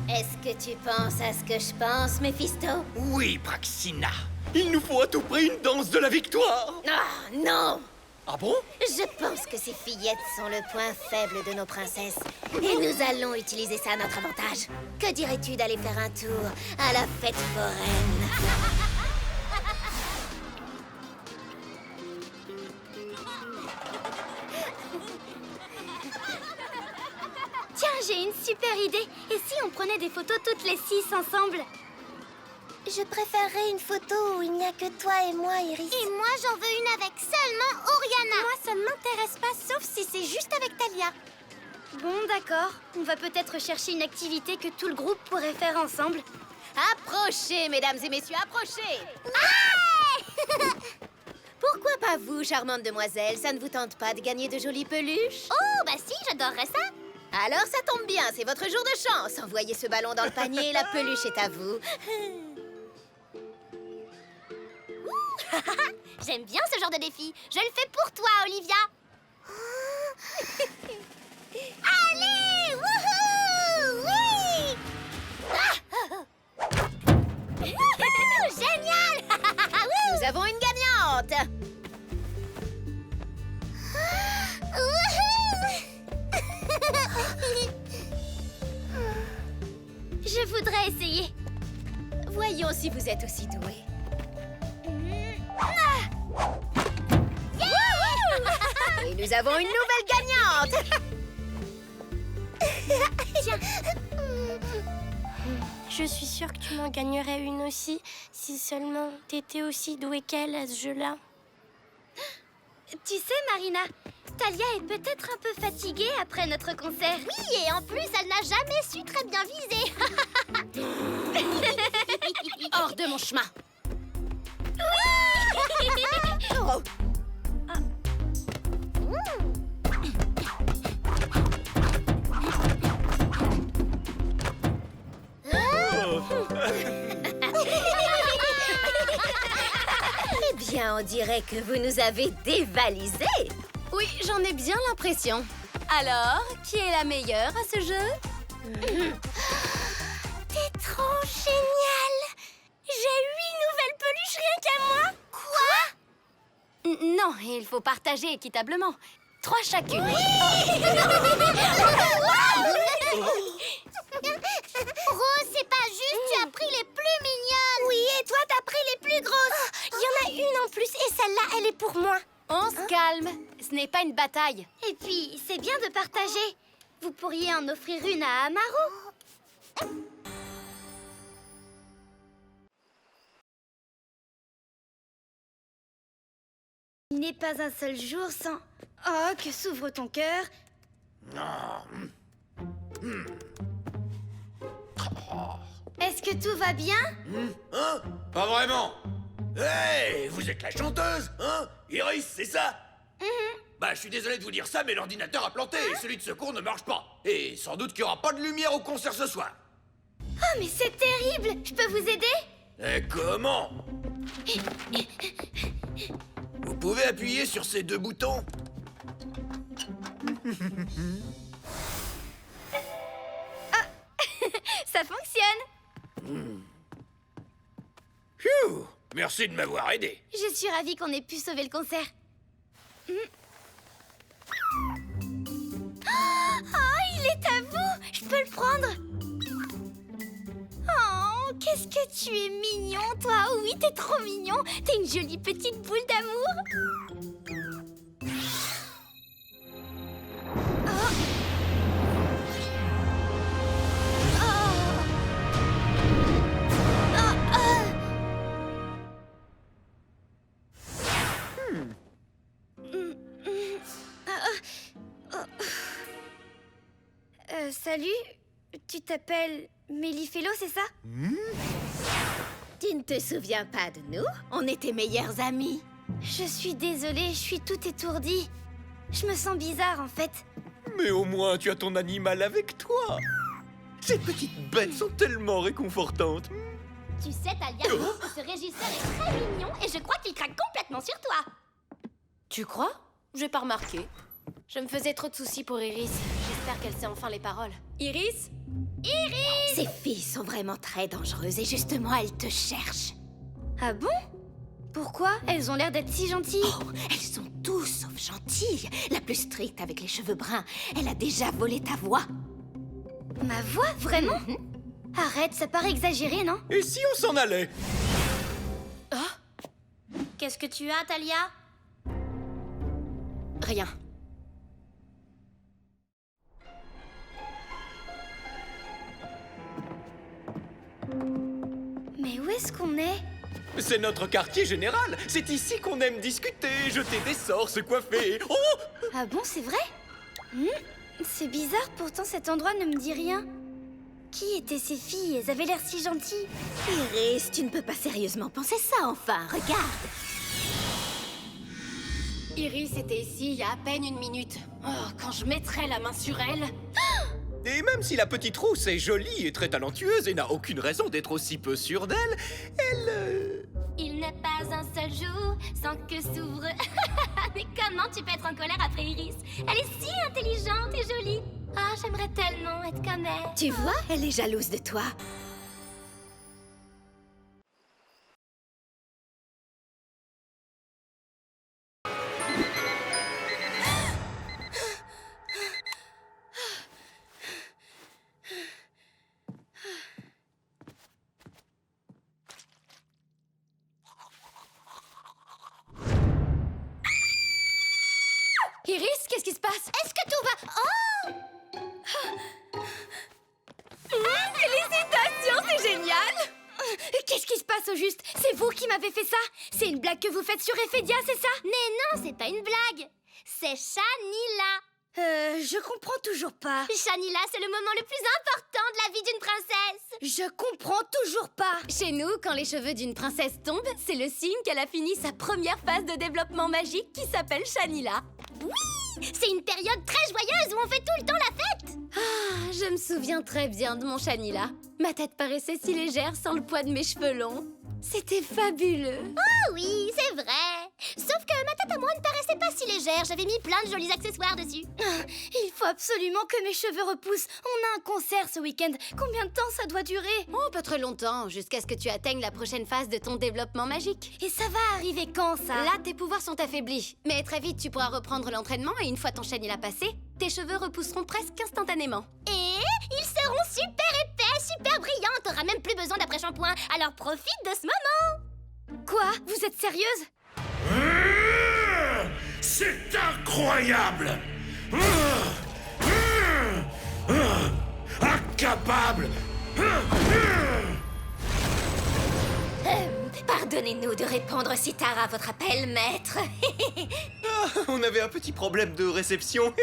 Est-ce que tu penses à ce que je pense, Méphisto? Oui, Praxina. Il nous faut à tout prix une danse de la victoire. Ah, non! Ah bon? Je pense que ces fillettes sont le point faible de nos princesses. Et nous allons utiliser ça à notre avantage. Que dirais-tu d'aller faire un tour à la fête foraine? Tiens, j'ai une super idée. Et si on prenait des photos toutes les 6 ensemble? Je préférerais une photo où il n'y a que toi et moi, Iris. Et moi, j'en veux une avec seulement Oriana. Moi, ça ne m'intéresse pas, sauf si c'est juste avec Talia. Bon, d'accord. On va peut-être chercher une activité que tout le groupe pourrait faire ensemble. Approchez, mesdames et messieurs, approchez! Pourquoi pas vous, charmante demoiselle? Ça ne vous tente pas de gagner de jolies peluches? Oh, bah si, j'adorerais ça. Alors ça tombe bien, c'est votre jour de chance. Envoyez ce ballon dans le panier et la peluche est à vous. J'aime bien ce genre de défi. Je le fais pour toi, Olivia. Allez, wouhou! Oui! Génial! Nous avons une gagnante! Je voudrais essayer. Voyons si vous êtes aussi douée. Et nous avons une nouvelle gagnante! Tiens. Je suis sûre que tu m'en gagnerais une aussi, si seulement t'étais aussi douée qu'elle à ce jeu-là. Tu sais, Marina, Talia est peut-être un peu fatiguée après notre concert. Oui, et en plus, elle n'a jamais su très bien viser. Hors de mon chemin! Oh. Eh bien, on dirait que vous nous avez dévalisés. Oui, j'en ai bien l'impression. Alors, qui est la meilleure à ce jeu? T'es trop génial! J'ai 8 nouvelles peluches rien qu'à moi! Quoi? Non, il faut partager équitablement. 3 chacune. Rose, c'est pas juste, tu as pris les plus mignonnes. Oui, et toi, t'as pris les plus grosses! Il y en a une en plus, et celle-là, elle est pour moi! On se calme. Ce n'est pas une bataille. Et puis, c'est bien de partager. Vous pourriez en offrir une à Amaru. Il n'est pas un seul jour sans... Oh, que s'ouvre ton cœur. Est-ce que tout va bien? Hein? Pas vraiment. Hey, vous êtes la chanteuse, hein? Iris, c'est ça? Bah, je suis désolé de vous dire ça, mais l'ordinateur a planté et celui de secours ne marche pas. Et sans doute qu'il n'y aura pas de lumière au concert ce soir. Oh, mais c'est terrible. Je peux vous aider? Et comment? Vous pouvez appuyer sur ces 2 boutons? Ça fonctionne. Phew! Merci de m'avoir aidé. Je suis ravie qu'on ait pu sauver le concert. Oh, il est à vous. Je peux le prendre. Oh, qu'est-ce que tu es mignon, toi. Oui, t'es trop mignon. T'es une jolie petite boule d'amour. Salut, tu t'appelles Mélifélo, c'est ça? Tu ne te souviens pas de nous? On était meilleurs amis. Je suis désolée, je suis toute étourdie. Je me sens bizarre, en fait. Mais au moins, tu as ton animal avec toi. Ces petites bêtes sont tellement réconfortantes. Tu sais, Talia, ce régisseur est très mignon et je crois qu'il craque complètement sur toi. Tu crois? J'ai pas remarqué. Je me faisais trop de soucis pour Iris. J'espère qu'elle sait enfin les paroles. Iris? Ces filles sont vraiment très dangereuses et justement, elles te cherchent. Ah bon? Pourquoi? Elles ont l'air d'être si gentilles. Oh, elles sont tous sauf gentilles. La plus stricte avec les cheveux bruns, elle a déjà volé ta voix. Ma voix? Vraiment? Arrête, ça paraît exagéré, non? Et si on s'en allait? Qu'est-ce que tu as, Talia? Rien. Mais où est-ce qu'on est? C'est notre quartier général. C'est ici qu'on aime discuter, jeter des sorts, se coiffer. Oh! Ah bon, c'est vrai? C'est bizarre, pourtant cet endroit ne me dit rien. Qui étaient ces filles? Elles avaient l'air si gentilles. Iris, tu ne peux pas sérieusement penser ça, enfin, regarde. Iris était ici il y a à peine une minute. Oh, quand je mettrai la main sur elle... Et même si la petite rousse est jolie et très talentueuse et n'a aucune raison d'être aussi peu sûre d'elle, elle... Il n'est pas un seul jour sans que s'ouvre... Mais comment tu peux être en colère après Iris? Elle est si intelligente et jolie. Ah, j'aimerais tellement être comme elle. Tu vois, elle est jalouse de toi. Iris, qu'est-ce qui se passe? Est-ce que tout va... Oh! Félicitations, c'est génial! Qu'est-ce qui se passe au juste? C'est vous qui m'avez fait ça? C'est une blague que vous faites sur Ephédia, c'est ça? Mais non, c'est pas une blague. C'est Shanila. Je comprends toujours pas. Shanila, c'est le moment le plus important de la vie d'une princesse. Je comprends toujours pas. Chez nous, quand les cheveux d'une princesse tombent, c'est le signe qu'elle a fini sa première phase de développement magique qui s'appelle Shanila. Oui, c'est une période très joyeuse où on fait tout le temps la fête. Ah, je me souviens très bien de mon Shanila. Ma tête paraissait si légère sans le poids de mes cheveux longs. C'était fabuleux. Oh oui, c'est vrai. Sauf que ma tête à moi ne paraissait pas si légère. J'avais mis plein de jolis accessoires dessus. Il faut absolument que mes cheveux repoussent. On a un concert ce week-end. Combien de temps ça doit durer? Oh, pas très longtemps, jusqu'à ce que tu atteignes la prochaine phase de ton développement magique. Et ça va arriver quand, ça? Là, tes pouvoirs sont affaiblis. Mais très vite, tu pourras reprendre l'entraînement et une fois ton Shanila passé, tes cheveux repousseront presque instantanément. Et ils seront super épais, super brillants. T'auras même plus besoin d'après-shampoing. Alors profite de ce moment. Quoi? Vous êtes sérieuse? C'est incroyable! Incapable! Pardonnez-nous de répondre si tard à votre appel, maître. On avait un petit problème de réception.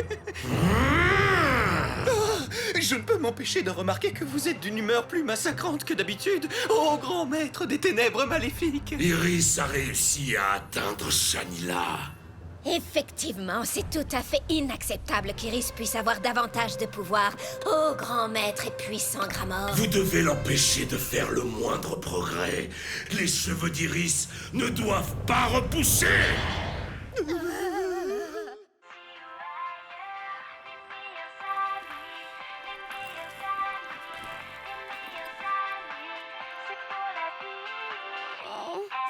Je ne peux m'empêcher de remarquer que vous êtes d'une humeur plus massacrante que d'habitude. Ô grand maître des ténèbres maléfiques! Iris a réussi à atteindre Shanila. Effectivement, c'est tout à fait inacceptable qu'Iris puisse avoir davantage de pouvoir. Ô grand maître et puissant Gramor. Vous devez l'empêcher de faire le moindre progrès. Les cheveux d'Iris ne doivent pas repousser.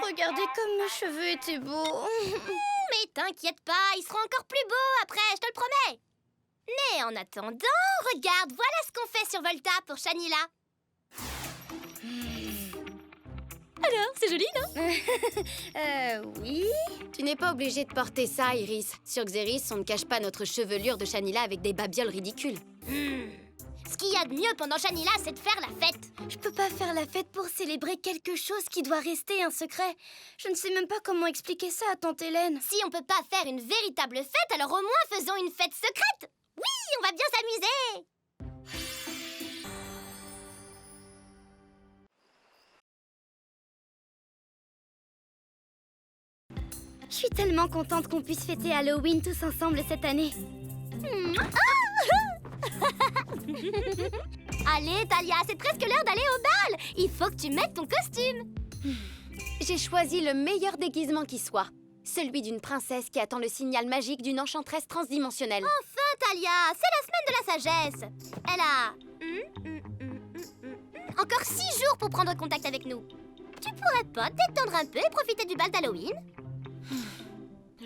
Regardez comme mes cheveux étaient beaux. Mais t'inquiète pas, ils seront encore plus beaux après, je te le promets. Mais en attendant, regarde, voilà ce qu'on fait sur Volta pour Shanila. Alors, c'est joli, non? Oui. Tu n'es pas obligée de porter ça, Iris. Sur Xeris, on ne cache pas notre chevelure de Shanila avec des babioles ridicules. Ce qu'il y a de mieux pendant Shanila, c'est de faire la fête. Je peux pas faire la fête pour célébrer quelque chose qui doit rester un secret. Je ne sais même pas comment expliquer ça à tante Hélène. Si on peut pas faire une véritable fête, alors au moins faisons une fête secrète. Oui, on va bien s'amuser. Je suis tellement contente qu'on puisse fêter Halloween tous ensemble cette année. Allez, Talia, c'est presque l'heure d'aller au bal. Il faut que tu mettes ton costume. J'ai choisi le meilleur déguisement qui soit. Celui d'une princesse qui attend le signal magique d'une enchanteresse transdimensionnelle. Enfin, Alia, c'est la semaine de la sagesse. Elle a... encore 6 jours pour prendre contact avec nous. Tu pourrais pas t'étendre un peu et profiter du bal d'Halloween?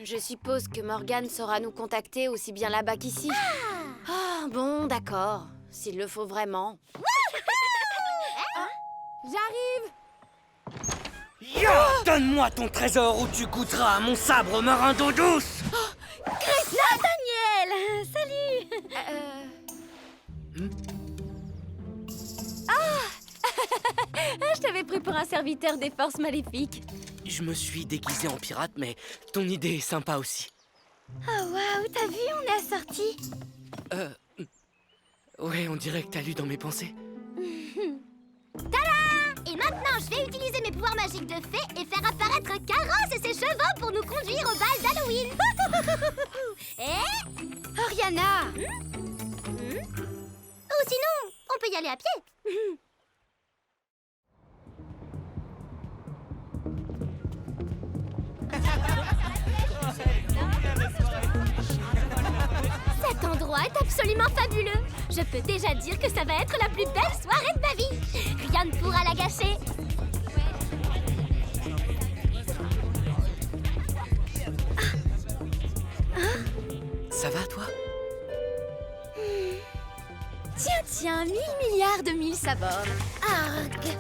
Je suppose que Morgane saura nous contacter aussi bien là-bas qu'ici. Ah, bon, d'accord. S'il le faut vraiment. J'arrive! Yo, donne-moi ton trésor ou tu goûteras à mon sabre marin d'eau douce. Nathaniel! Salut! Je t'avais pris pour un serviteur des forces maléfiques. Je me suis déguisé en pirate, mais ton idée est sympa aussi. Oh waouh, t'as vu, on est assortis. Ouais, on dirait que t'as lu dans mes pensées. Et maintenant, je vais utiliser mes pouvoirs magiques de fée et faire apparaître un carrosse et ses chevaux pour nous conduire au bal d'Halloween. Oriana! Ou sinon, on peut y aller à pied. Cet endroit est absolument fabuleux. Je peux déjà dire que ça va être la plus belle soirée de ma vie. Rien ne pourra la gâcher. Ça va, toi? Tiens, 1000 milliards de mille sabords. Arg.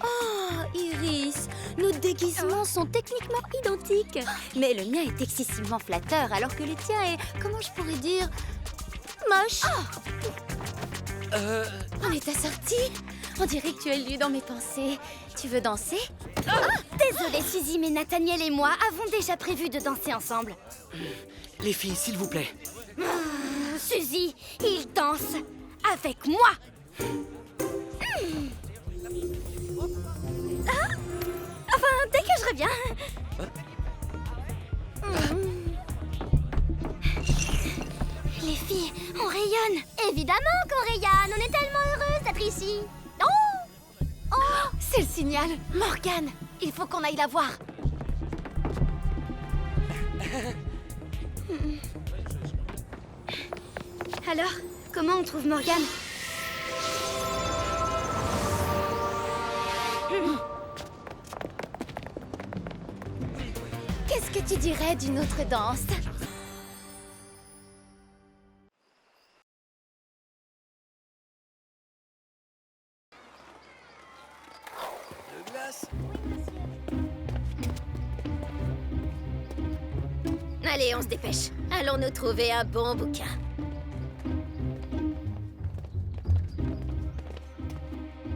Oh, Iris, nos déguisements sont techniquement identiques. Mais le mien est excessivement flatteur, alors que le tien est, comment je pourrais dire, moche. On est assortis. On dirait que tu es lu dans mes pensées. Tu veux danser? Désolée, Suzy, mais Nathaniel et moi avons déjà prévu de danser ensemble. Les filles, s'il vous plaît. Suzy, il danse avec moi. Enfin, dès que je reviens. Les filles, on rayonne. Évidemment qu'on rayonne. On est tellement heureuses d'être ici. Oh, C'est le signal. Morgane, il faut qu'on aille la voir. alors, comment on trouve Morgane? Qu'est-ce que tu dirais d'une autre danse? De glace. Allez, on se dépêche. Allons nous trouver un bon bouquin.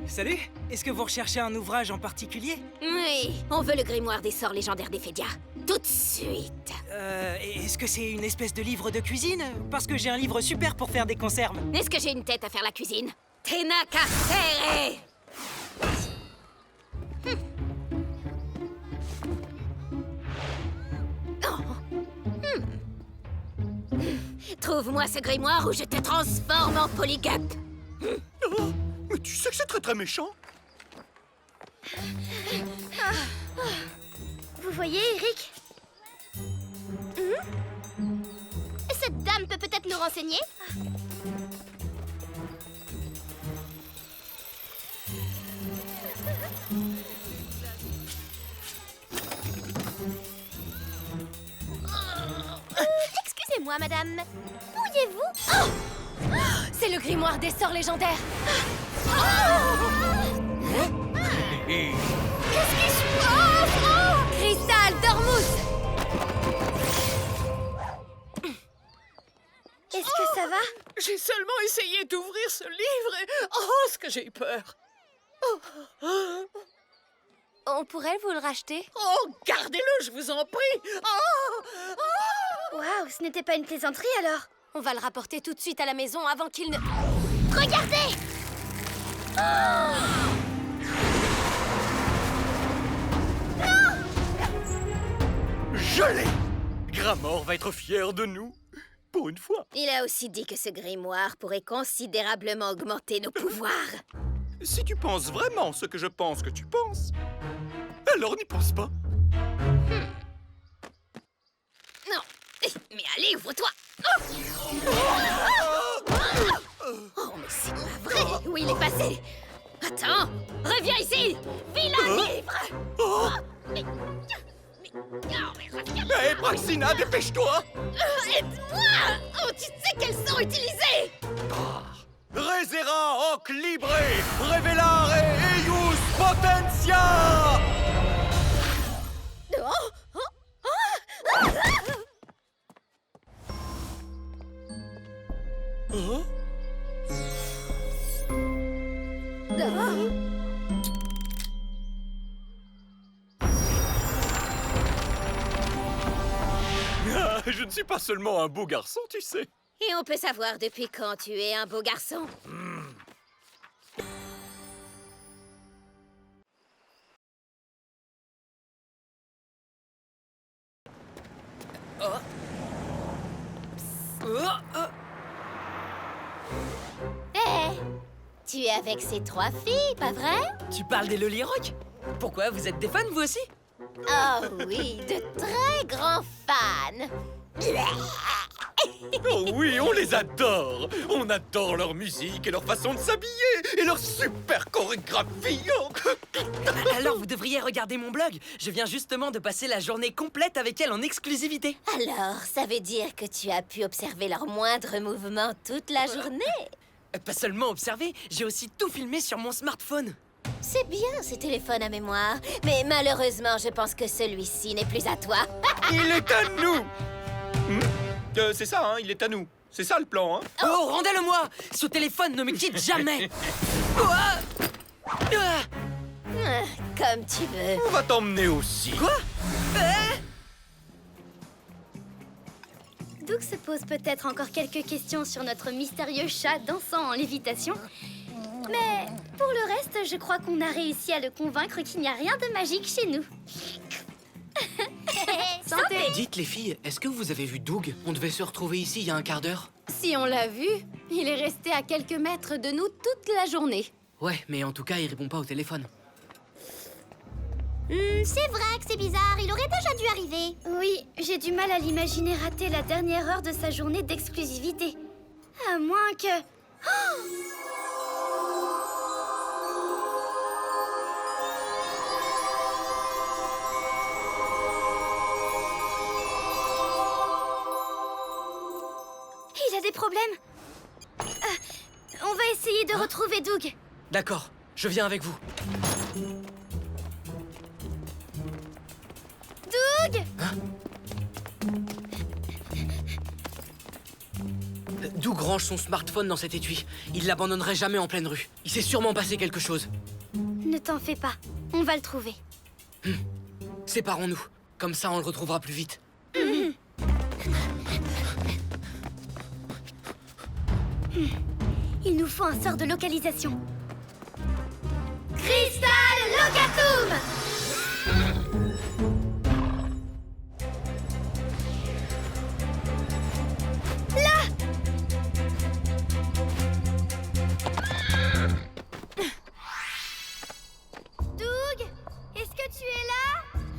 Salut! Est-ce que vous recherchez un ouvrage en particulier? Oui, on veut le grimoire des sorts légendaires d'Ephédia. Tout de suite. Est-ce que c'est une espèce de livre de cuisine? Parce que j'ai un livre super pour faire des conserves. Est-ce que j'ai une tête à faire la cuisine? Tenaka serré! Trouve-moi ce grimoire ou je te transforme en Polygup. Oh, mais tu sais que c'est très très méchant. Vous voyez, Eric? Cette dame peut peut-être nous renseigner? Excusez-moi, madame. Pourriez-vous... Oh, c'est le grimoire des sorts légendaires. Qu'est-ce qui se passe? Oh! Cristal d'Ormuz. Est-ce que ça va? J'ai seulement essayé d'ouvrir ce livre et... Oh, ce que j'ai eu peur! On pourrait vous le racheter? Oh, gardez-le, je vous en prie! Oh! Waouh, ce n'était pas une plaisanterie alors? On va le rapporter tout de suite à la maison avant qu'il ne... Regardez! Je l'ai! Gramor va être fier de nous. Pour une fois. Il a aussi dit que ce grimoire pourrait considérablement augmenter nos pouvoirs. Si tu penses vraiment ce que je pense que tu penses, alors n'y pense pas. Non, Mais allez, ouvre-toi. Oh, mais c'est pas vrai. Où il est passé? Attends, reviens ici. Vilain livre. Mais reviens. Hé, Praxina, dépêche-toi! Aide-moi. Oh, tu sais qu'elles sont utilisées. Resera hoc libre, revelare eius potentia! Je ne suis pas seulement un beau garçon, tu sais. Et on peut savoir depuis quand tu es un beau garçon. Tu es avec ces 3 filles, pas vrai? Tu parles des Loli Rock? Pourquoi, vous êtes des fans, vous aussi? Oh oui, de très grands fans. Oh oui, on les adore. On adore leur musique et leur façon de s'habiller et leur super chorégraphie. Alors vous devriez regarder mon blog. Je viens justement de passer la journée complète avec elle en exclusivité. Alors, ça veut dire que tu as pu observer leurs moindres mouvements toute la journée? Pas seulement observer, j'ai aussi tout filmé sur mon smartphone. C'est bien, ces téléphones à mémoire. Mais malheureusement, je pense que celui-ci n'est plus à toi. Il est à nous. C'est ça, hein, il est à nous. C'est ça le plan, hein. Oh, rendez-le-moi! Ce téléphone ne me quitte jamais. Comme tu veux. On va t'emmener aussi. Quoi? Doug se pose peut-être encore quelques questions sur notre mystérieux chat dansant en lévitation. Mais pour le reste, je crois qu'on a réussi à le convaincre qu'il n'y a rien de magique chez nous. Santé! Dites les filles, est-ce que vous avez vu Doug? On devait se retrouver ici il y a un quart d'heure. Si on l'a vu, il est resté à quelques mètres de nous toute la journée. Ouais, mais en tout cas, il répond pas au téléphone. C'est vrai que c'est bizarre, il aurait déjà dû arriver. Oui, j'ai du mal à l'imaginer rater la dernière heure de sa journée d'exclusivité. À moins que... Il a des problèmes. On va essayer de retrouver Doug. D'accord, je viens avec vous. Doug! Doug range son smartphone dans cet étui. Il l'abandonnerait jamais en pleine rue. Il s'est sûrement passé quelque chose. Ne t'en fais pas, on va le trouver. Séparons-nous. Comme ça, on le retrouvera plus vite. Il nous faut un sort de localisation. Crystal Locatum! Là! Doug, est-ce que tu es là?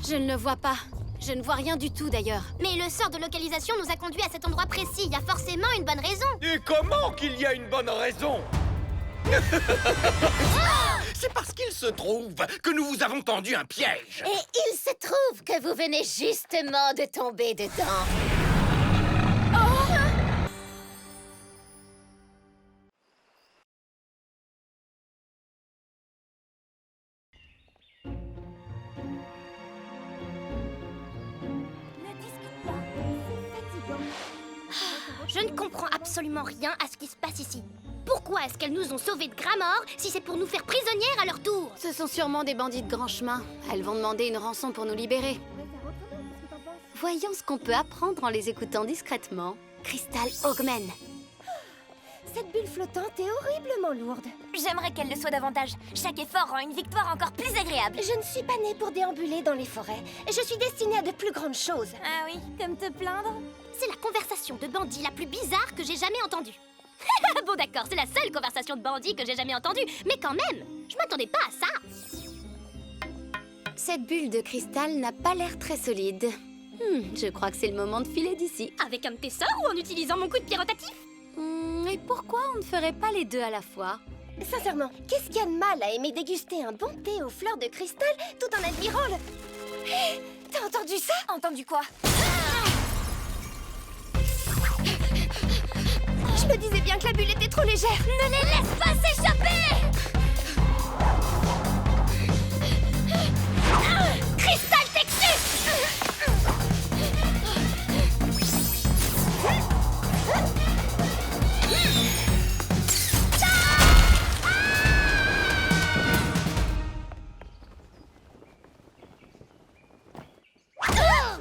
Je ne le vois pas. Je ne vois rien du tout d'ailleurs. Mais le sort de localisation nous a conduits à cet endroit précis. Il y a forcément une bonne raison. Et comment qu'il y a une bonne raison? C'est parce qu'il se trouve que nous vous avons tendu un piège. Et il se trouve que vous venez justement de tomber dedans. Je ne comprends absolument rien à ce qui se passe ici. Pourquoi est-ce qu'elles nous ont sauvés de Gramor si c'est pour nous faire prisonnières à leur tour? Ce sont sûrement des bandits de grand chemin. Elles vont demander une rançon pour nous libérer. Voyons ce qu'on peut apprendre en les écoutant discrètement. Crystal Augmen. Cette bulle flottante est horriblement lourde. J'aimerais qu'elle le soit davantage. Chaque effort rend une victoire encore plus agréable. Je ne suis pas née pour déambuler dans les forêts. Je suis destinée à de plus grandes choses. Ah oui, comme te plaindre? C'est la conversation de bandits la plus bizarre que j'ai jamais entendue. Bon d'accord, c'est la seule conversation de bandits que j'ai jamais entendue. Mais quand même, je m'attendais pas à ça. Cette bulle de cristal n'a pas l'air très solide. Je crois que c'est le moment de filer d'ici. Avec un de tes sorts ou en utilisant mon coup de pied rotatif? Et pourquoi on ne ferait pas les deux à la fois? Sincèrement, qu'est-ce qu'il y a de mal à aimer déguster un bon thé aux fleurs de cristal tout en admirant le... Hé, t'as entendu ça? Entendu quoi? Je me disais bien que la bulle était trop légère. Ne les laisse pas s'échapper! Cristal Texus!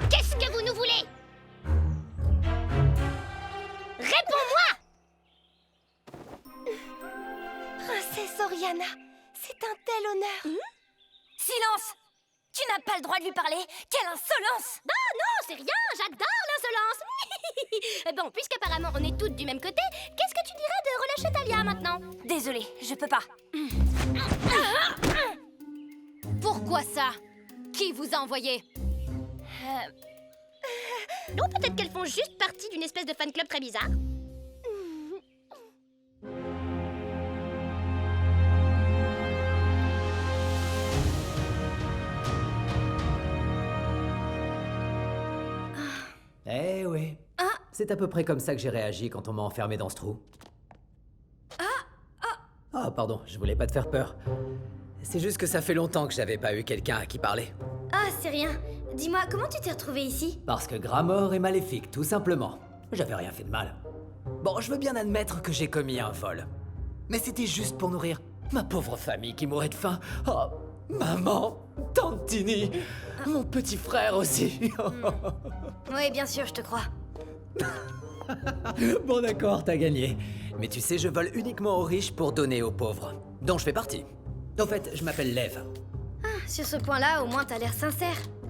Qu'est-ce que vous nous voulez? Réponds-moi! Princesse Oriana, c'est un tel honneur. Silence! Tu n'as pas le droit de lui parler. Quelle insolence! Non, c'est rien, j'adore l'insolence. Bon, puisqu'apparemment on est toutes du même côté, qu'est-ce que tu dirais de relâcher Talia maintenant? Désolée, je peux pas. Pourquoi ça? Qui vous a envoyé? Non, peut-être qu'elles font juste partie d'une espèce de fan club très bizarre. Eh oui. C'est à peu près comme ça que j'ai réagi quand on m'a enfermé dans ce trou. Ah, pardon, je voulais pas te faire peur. C'est juste que ça fait longtemps que j'avais pas eu quelqu'un à qui parler. Ah, c'est rien. Dis-moi, comment tu t'es retrouvée ici? Parce que Gramor est maléfique, tout simplement. J'avais rien fait de mal. Bon, je veux bien admettre que j'ai commis un vol. Mais c'était juste pour nourrir ma pauvre famille qui mourait de faim. Oh, maman, tante Tini, mon petit frère aussi. Oui, bien sûr, je te crois. Bon d'accord, t'as gagné. Mais tu sais, je vole uniquement aux riches pour donner aux pauvres, dont je fais partie. En fait, je m'appelle Lev. Sur ce point-là, au moins t'as l'air sincère.